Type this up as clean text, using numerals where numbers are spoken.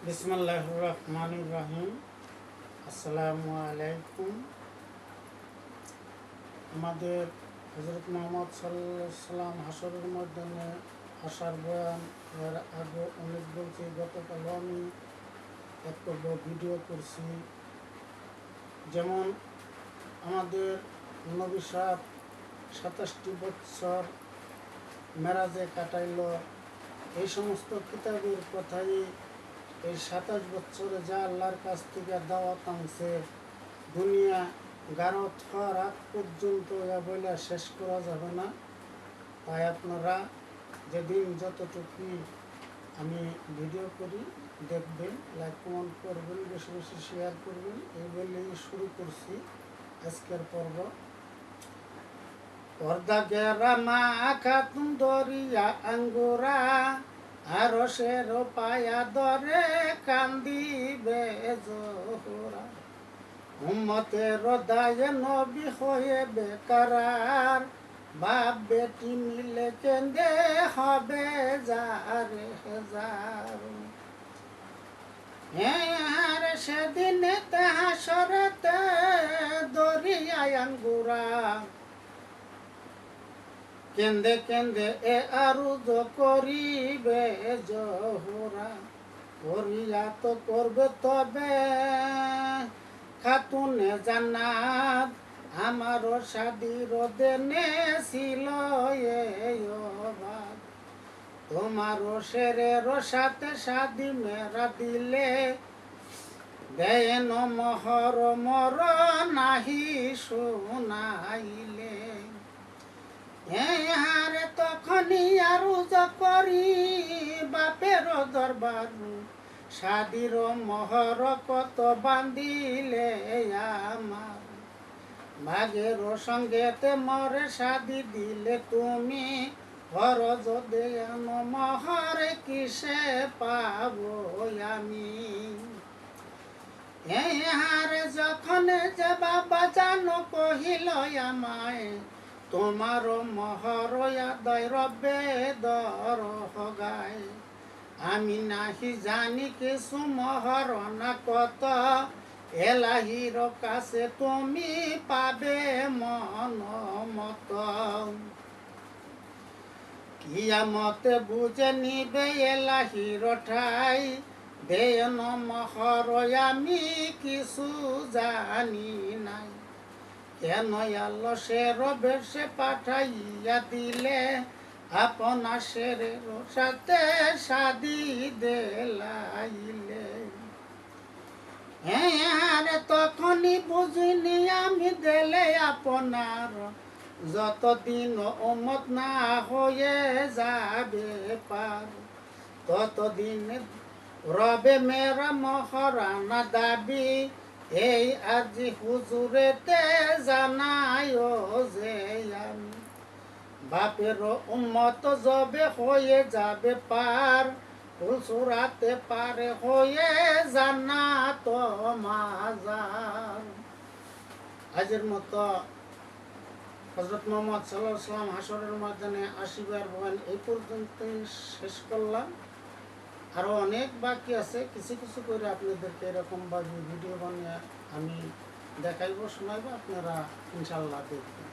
বিসমিল্লাহির রহমানির রহিম। আসসালামু আলাইকুম। আমাদের হযরত মুহাম্মদ সাল্লাল্লাহু আলাইহি সাল্লাম হাসরের ময়দানে আসার বয়ান এর আগে অনেক বলছি। গতকাল আমি একটা ভিডিও করছি, যেমন আমাদের নবী সাহেব 27টি বছর মেরাজে কাটাইল। এই সমস্ত কিতাবের কথাই এই 27 বছরে যা আল্লাহর কাছ থেকে দাওয়াত আনছে, দুনিয়া গারত হওয়ার আগ পর্যন্ত বলে শেষ করা যাবে না। তাই আপনারা যেদিন যতটুকু আমি ভিডিও করি দেখবেন, লাইক কমেন্ট করবেন, বেশি বেশি শেয়ার করবেন। এই বলেই শুরু করছি আজকের পর্ব। পর্দা গেরা মা খাতুন দরিয়া আঙ্গুরা, আরো শের পায়া দরে কান্দিবে জোহরা। উম্মতের দায়ে নবী হয়ে বেকারার, বাপ বেটি মিলে কেন্দে হবে যারে যার। হ্যাঁ সেদিনেতে হাসরেতে দরিয়ায় আঙ্গুরা, কেন্দে কেন্দে এ আরুজ করিবে জোহরা। করিয়া তো করবে তবে খাতুনে জান্নাত, আমারও শাদির দেনে ছিল এই অবাক। তোমারও শেরের সাথে শাদি মেরা দিলে, দেন মহর মর নাহি শুনাইলে। হারে তখনই আরুজ করি বাপের দরবার, শাদির মহর কত বান্দিলে আমার। ভাগের সঙ্গেতে মরে শাদি দিলে তুমি, ফরজ দেন মহর কিসে পাবো আমি। হারে যখন যে বাবা জানো কহিল আমায়, তোমার মহর আদায় রবে দর হগায়। আমি নাহি জানি কিছু মহর না কত, এলাহির কাছে তুমি পাবে মন মত। কিয়ামতে বুঝে নিবে এলাহির ঠাই, দেন মহর আমি কিছু জানি নাই। কেন আল্লাহ সে রবের সে পাঠাইয়া দিলে, আপনা শেরের সাথে শাদি দেলাইলে। হ্যাঁ তখনই বুঝিনি আমি দিলে আপনার, যতদিন উম্মত না হয়ে যাবে পার, ততদিন রবে মেরা মহরানা দাবি। এই আজি হুজুরেতে জানাই যে আমি, বাপের উম্মত যবে হয়ে যাবে পার, ফুলসুরাতে পারে হয়ে জান্নাত মাজার। আজের মতো হযরত মুহাম্মদ সাল্লাল্লাহু আলাইহি ওয়াসাল্লাম হাসরের ময়দানে আসিবার বয়ান এই পর্যন্তই শেষ করলাম। আরও অনেক বাকি আছে, কিছু কিছু করে আপনাদেরকে এরকমভাবে ভিডিও বানিয়ে আমি দেখাইব, শোনাইব, আপনারা ইনশাল্লাহ দেখবেন।